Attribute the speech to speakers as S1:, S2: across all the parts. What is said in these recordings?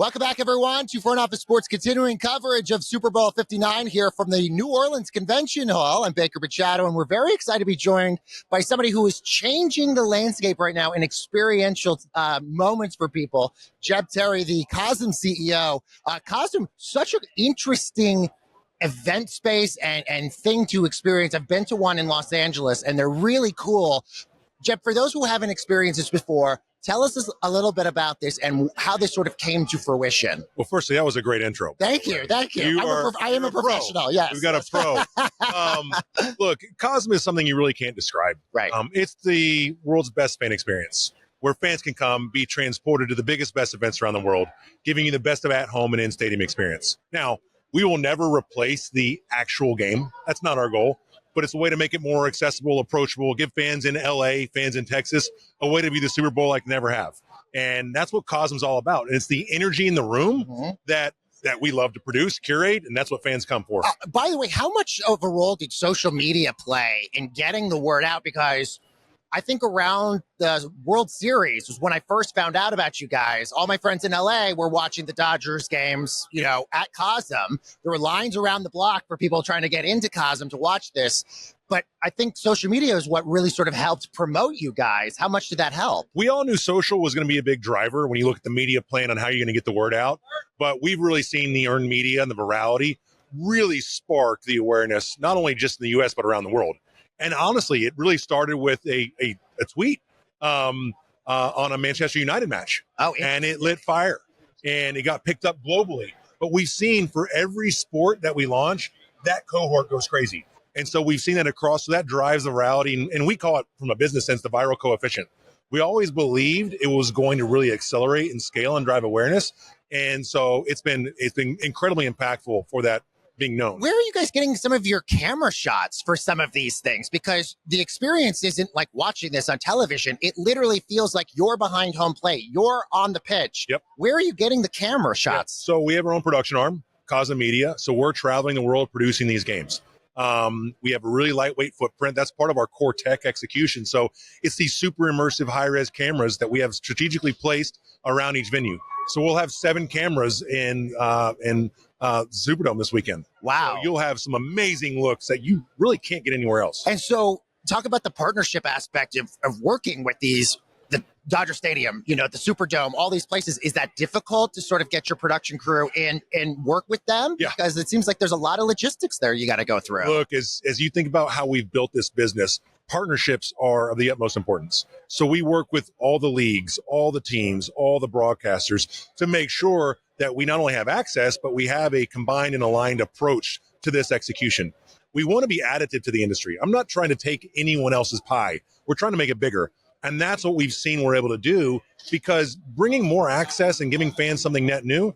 S1: Welcome back, everyone, to Front Office Sports, continuing coverage of Super Bowl 59 here from the New Orleans Convention Hall. I'm Baker Machado, and we're very excited to be joined by somebody who is changing the landscape right now in experiential moments for people. Jeb Terry, the Cosm CEO. Cosm, such an interesting event space and thing to experience. I've been to one in Los Angeles, and they're really cool. Jeb, for those who haven't experienced this before, tell us a little bit about this and how this sort of came to fruition.
S2: Well, firstly, that was a great intro.
S1: Thank you. I am a professional, pro. Yes.
S2: We've got a pro. Look, Cosm is something you really can't describe.
S1: Right.
S2: It's the world's best fan experience, where fans can come, be transported to the biggest, best events around the world, giving you the best of at-home and in-stadium experience. Now, we will never replace the actual game. That's not our goal. But it's a way to make it more accessible, approachable, give fans in LA, fans in Texas, a way to be the Super Bowl like never have. And that's what Cosm's all about. And it's the energy in the room that we love to produce, curate, and that's what fans come for.
S1: By the way, how much of a role did social media play in getting the word out? Because I think around the World Series was when I first found out about you guys. All my friends in LA were watching the Dodgers games, at Cosm. There were lines around the block for people trying to get into Cosm to watch this. But I think social media is what really sort of helped promote you guys. How much did that help?
S2: We all knew social was going to be a big driver when you look at the media plan on how you're going to get the word out. But we've really seen the earned media and the virality really spark the awareness, not only just in the U.S., but around the world. And honestly, it really started with a tweet on a Manchester United match. And it lit fire. And it got picked up globally. But we've seen for every sport that we launch, that cohort goes crazy. And so we've seen that across. So that drives the virality. And we call it, from a business sense, the viral coefficient. We always believed it was going to really accelerate and scale and drive awareness. And so it's been incredibly impactful for that being known.
S1: Where are you guys getting some of your camera shots for some of these things? Because the experience isn't like watching this on television. It literally feels like you're behind home plate. You're on the pitch.
S2: Yep.
S1: Where are you getting the camera shots?
S2: So we have our own production arm, Cosm Media. So we're traveling the world producing these games. We have a really lightweight footprint. That's part of our core tech execution. So it's these super immersive high-res cameras that we have strategically placed around each venue. So we'll have 7 cameras in Superdome this weekend.
S1: Wow.
S2: So you'll have some amazing looks that you really can't get anywhere else.
S1: And so talk about the partnership aspect of working with the Dodger Stadium, the Superdome, all these places. Is that difficult to sort of get your production crew in and work with them?
S2: Yeah.
S1: Because it seems like there's a lot of logistics there you got to go through.
S2: Look, as you think about how we've built this business, partnerships are of the utmost importance. So we work with all the leagues, all the teams, all the broadcasters to make sure that we not only have access, but we have a combined and aligned approach to this execution. We want to be additive to the industry. I'm not trying to take anyone else's pie. We're trying to make it bigger. And that's what we've seen we're able to do, because bringing more access and giving fans something net new,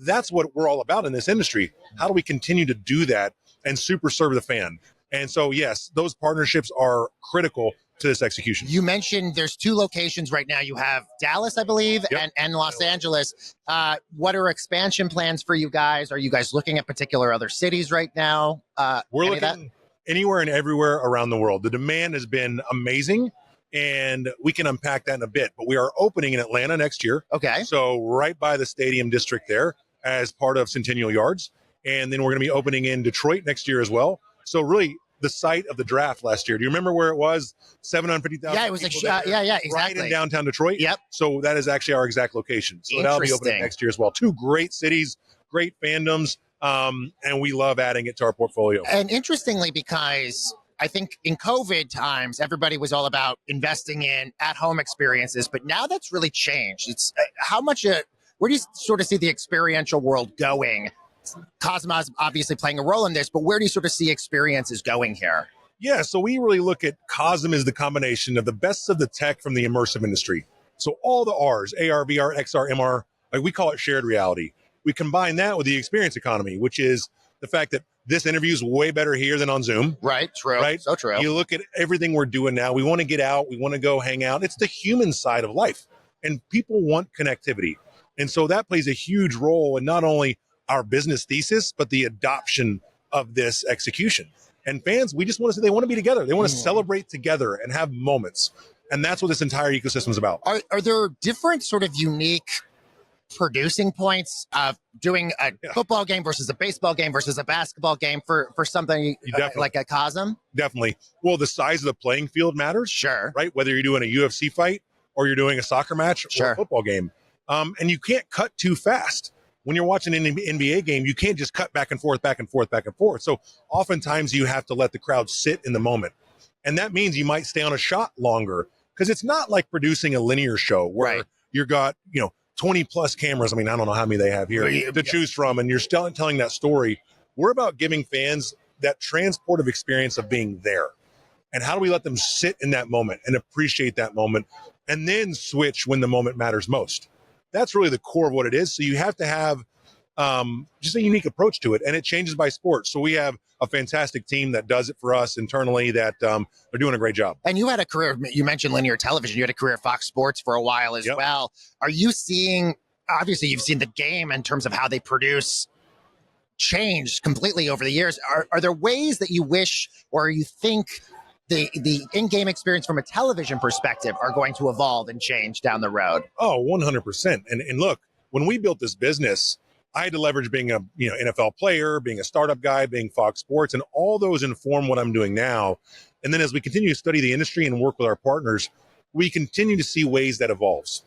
S2: that's what we're all about in this industry. How do we continue to do that and super serve the fan? And so, yes, those partnerships are critical to this execution.
S1: You mentioned there's 2 locations right now. You have Dallas, I believe,
S2: Yep.
S1: and Los Angeles. What are expansion plans for you guys? Are you guys looking at particular other cities right now?
S2: We're looking anywhere and everywhere around the world. The demand has been amazing, and we can unpack that in a bit. But we are opening in Atlanta next year.
S1: Okay.
S2: So right by the stadium district there as part of Centennial Yards. And then we're going to be opening in Detroit next year as well. So really, the site of the draft last year. Do you remember where it was? 750,000.
S1: Yeah, it was exactly.
S2: Right in downtown Detroit.
S1: Yep.
S2: So that is actually our exact location. So that'll be opening next year as well. 2 great cities, great fandoms, and we love adding it to our portfolio.
S1: And interestingly, because I think in COVID times, everybody was all about investing in at-home experiences, but now that's really changed. It's where do you sort of see the experiential world going? Cosmos obviously playing a role in this, but where do you sort of see experiences going here?
S2: Yeah, so we really look at Cosm as the combination of the best of the tech from the immersive industry. So all the R's, AR, VR, XR, MR, like we call it shared reality. We combine that with the experience economy, which is the fact that this interview is way better here than on Zoom.
S1: Right, true.
S2: Right?
S1: So true.
S2: You look at everything we're doing now. We want to get out. We want to go hang out. It's the human side of life. And people want connectivity. And so that plays a huge role in not only our business thesis, but the adoption of this execution. And fans, we just want to say they want to be together. They want to celebrate together and have moments. And that's what this entire ecosystem is about.
S1: Are there different sort of unique producing points of doing a football game versus a baseball game versus a basketball game for something like a Cosm?
S2: Definitely. Well, the size of the playing field matters.
S1: Sure.
S2: Right? Whether you're doing a UFC fight or you're doing a soccer match or a football game. And you can't cut too fast. When you're watching an NBA game, you can't just cut back and forth, back and forth, back and forth. So oftentimes you have to let the crowd sit in the moment. And that means you might stay on a shot longer, because it's not like producing a linear show where you've got, 20 plus cameras. I mean, I don't know how many they have here to choose from, and you're still telling that story. We're about giving fans that transportive experience of being there. And how do we let them sit in that moment and appreciate that moment and then switch when the moment matters most? That's really the core of what it is. So you have to have just a unique approach to it, and it changes by sport. So we have a fantastic team that does it for us internally that they're doing a great job.
S1: And you had a career, you mentioned linear television, you had a career at Fox Sports for a while as well. Are you seeing, obviously you've seen the game in terms of how they produce changed completely over the years. Are there ways that you wish or you think the in-game experience from a television perspective are going to evolve and change down the road?
S2: Oh, 100%. And look, when we built this business, I had to leverage being a NFL player, being a startup guy, being Fox Sports, and all those inform what I'm doing now. And then as we continue to study the industry and work with our partners, we continue to see ways that evolves.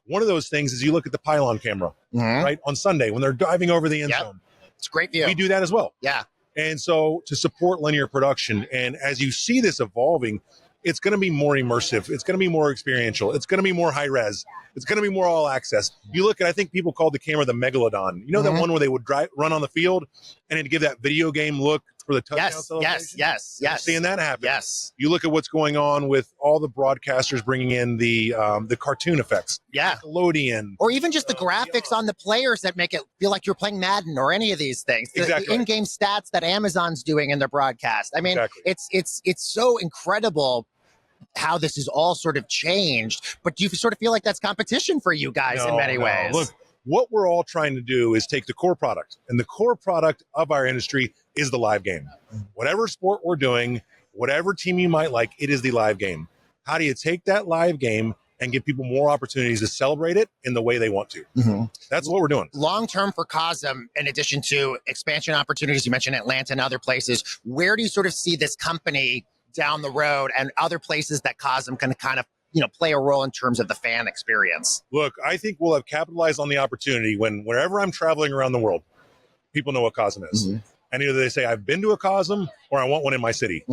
S2: One of those things is you look at the pylon camera, right, on Sunday when they're diving over the end zone.
S1: It's a great view.
S2: We do that as well.
S1: Yeah.
S2: And so to support linear production, and as you see this evolving, it's going to be more immersive. It's going to be more experiential. It's going to be more high res. It's going to be more all access. You look at, I think people called the camera the Megalodon. You know that one where they would run on the field and it'd give that video game look for the touchdown celebration?
S1: Yes.
S2: Seeing that happen.
S1: Yes.
S2: You look at what's going on with all the broadcasters bringing in the cartoon effects.
S1: Yeah.
S2: Nickelodeon.
S1: Or even just the graphics on the players that make it feel like you're playing Madden or any of these things. The in-game stats that Amazon's doing in their broadcast. I mean, it's so incredible how this has all sort of changed, but do you sort of feel like that's competition for you guys in many ways?
S2: Look, what we're all trying to do is take the core product, and the core product of our industry is the live game. Whatever sport we're doing, whatever team you might like, it is the live game. How do you take that live game and give people more opportunities to celebrate it in the way they want to? That's what we're doing.
S1: Long-term for Cosm, in addition to expansion opportunities, you mentioned Atlanta and other places, where do you sort of see this company down the road and other places that Cosm can kind of, play a role in terms of the fan experience?
S2: Look, I think we'll have capitalized on the opportunity wherever I'm traveling around the world, people know what Cosm is. And either they say, I've been to a Cosm or I want one in my city.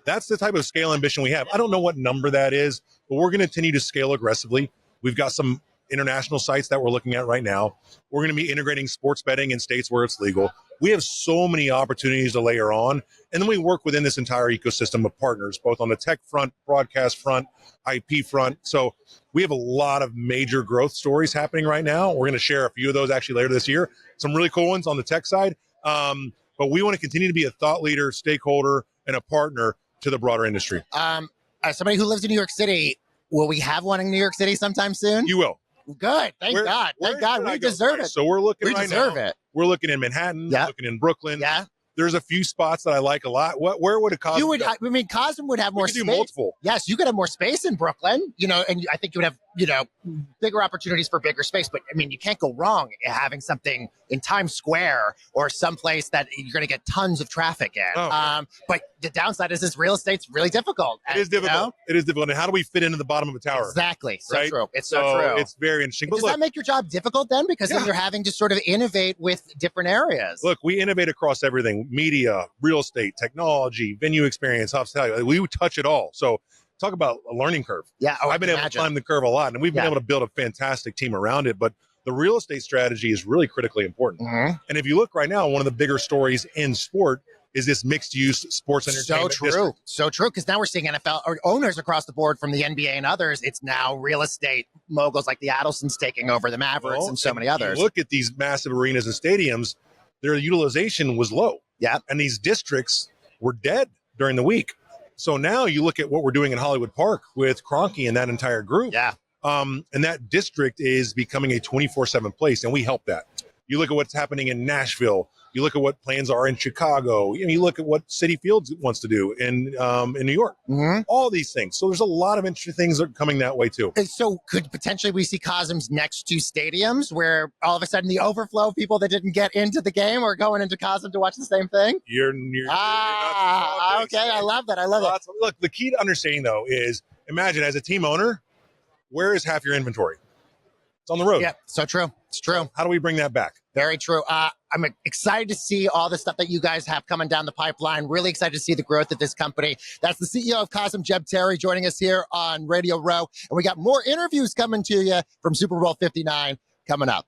S2: That's the type of scale ambition we have. I don't know what number that is, but we're going to continue to scale aggressively. We've got some international sites that we're looking at right now. We're going to be integrating sports betting in states where it's legal. We have so many opportunities to layer on. And then we work within this entire ecosystem of partners, both on the tech front, broadcast front, IP front. So we have a lot of major growth stories happening right now. We're going to share a few of those actually later this year. Some really cool ones on the tech side. But we want to continue to be a thought leader, stakeholder, and a partner to the broader industry.
S1: As somebody who lives in New York City, will we have one in New York City sometime soon?
S2: You will.
S1: Good. Thank God. Thank God. We deserve it.
S2: So we're looking
S1: we
S2: right
S1: deserve
S2: now.
S1: It.
S2: We're looking in Manhattan, looking in Brooklyn.
S1: Yeah.
S2: There's a few spots that I like a lot. Where would a Cosm go?
S1: Cosm would have more space.
S2: Do multiple.
S1: Yes, you could have more space in Brooklyn, and I think you would have, bigger opportunities for bigger space. But, you can't go wrong having something in Times Square or someplace that you're going to get tons of traffic in. But the downside is this real estate's really difficult.
S2: It is difficult. It is difficult. And how do we fit into the bottom of a tower?
S1: Exactly. So
S2: right?
S1: true. It's so true.
S2: It's very interesting.
S1: Does that make your job difficult then? Because then you're having to sort of innovate with different areas.
S2: Look, we innovate across everything. Media, real estate, technology, venue experience, hospitality. We touch it all. So talk about a learning curve.
S1: Yeah.
S2: I've been able to climb the curve a lot, and we've been able to build a fantastic team around it. But the real estate strategy is really critically important. And if you look right now, one of the bigger stories in sport is this mixed use sports entertainment.
S1: So true. Because now we're seeing NFL or owners across the board from the NBA and others. It's now real estate moguls like the Adelsons taking over the Mavericks and so many others.
S2: You look at these massive arenas and stadiums, their utilization was low.
S1: Yeah.
S2: And these districts were dead during the week. So now you look at what we're doing in Hollywood Park with Kroenke and that entire group.
S1: Yeah.
S2: And that district is becoming a 24/7 place, and we help that. You look at what's happening in Nashville You look at what plans are in Chicago. You look at what City Fields wants to do in New York.
S1: Mm-hmm.
S2: All these things. So there's a lot of interesting things that are coming that way too.
S1: And so could potentially we see Cosm's next two stadiums where all of a sudden the overflow of people that didn't get into the game are going into Cosm to watch the same thing?
S2: You're not
S1: okay. I love that. I love it.
S2: Look, the key to understanding though is imagine as a team owner, where is half your inventory? It's on the road.
S1: Yeah, so true. It's true.
S2: How do we bring that back?
S1: Very true. I'm excited to see all the stuff that you guys have coming down the pipeline. Really excited to see the growth of this company. That's the CEO of Cosm, Jeb Terry, joining us here on Radio Row. And we got more interviews coming to you from Super Bowl 59 coming up.